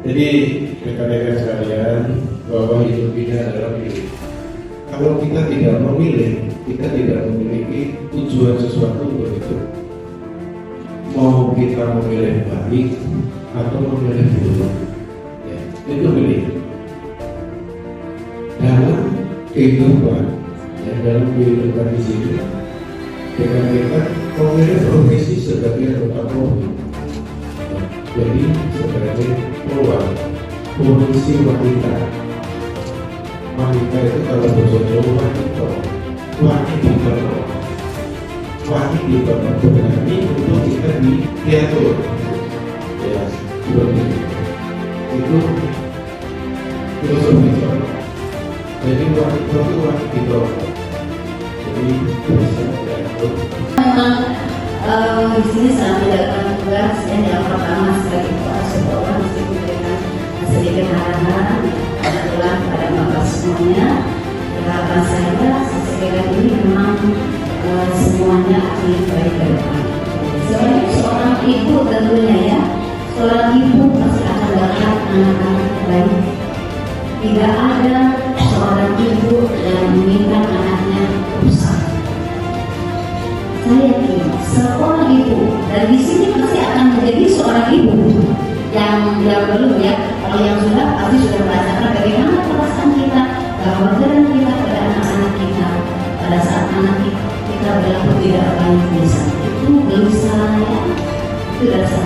Jadi rekan-rekan sekalian, bahwa hidup ini adalah pilih. Kalau kita tidak memilih, kita tidak memiliki tujuan sesuatu untuk itu. Mau kita memilih baik atau memilih buruk, ya, itu pilih. Dalam kehidupan, ya, dalam kehidupan di sini, kita memilih profesi sebagai anggota Polri. Jadi sebagai peluang polisi wanita itu kalau berjodoh wanita berani untuk kita diatur, ya, seperti itu filosofi. Jadi wanita itu wanita, jadi bisa diatur. Di sini sangat menjalankan tugas yang pertama sebagai seorang mesti memberikan sedikit arahan pada bapak semuanya. Harapan saya sekarang ini memang semuanya akan baik ke depan. Sebagai seorang ibu tentunya ya, seorang ibu pasti akan melihat anak-anak baik. Tidak ada seorang ibu yang menginginkan anaknya rusak. Saya yakin seorang ibu dan di sini pasti akan menjadi seorang ibu yang belum ya. Kalau yang sudah pasti sudah merasakan bagaimana perasaan kita, kekhawatiran kita pada anak-anak kita pada saat anak kita berlaku tidak baik bisa. Itu belum salah ya. Itu sudah salah.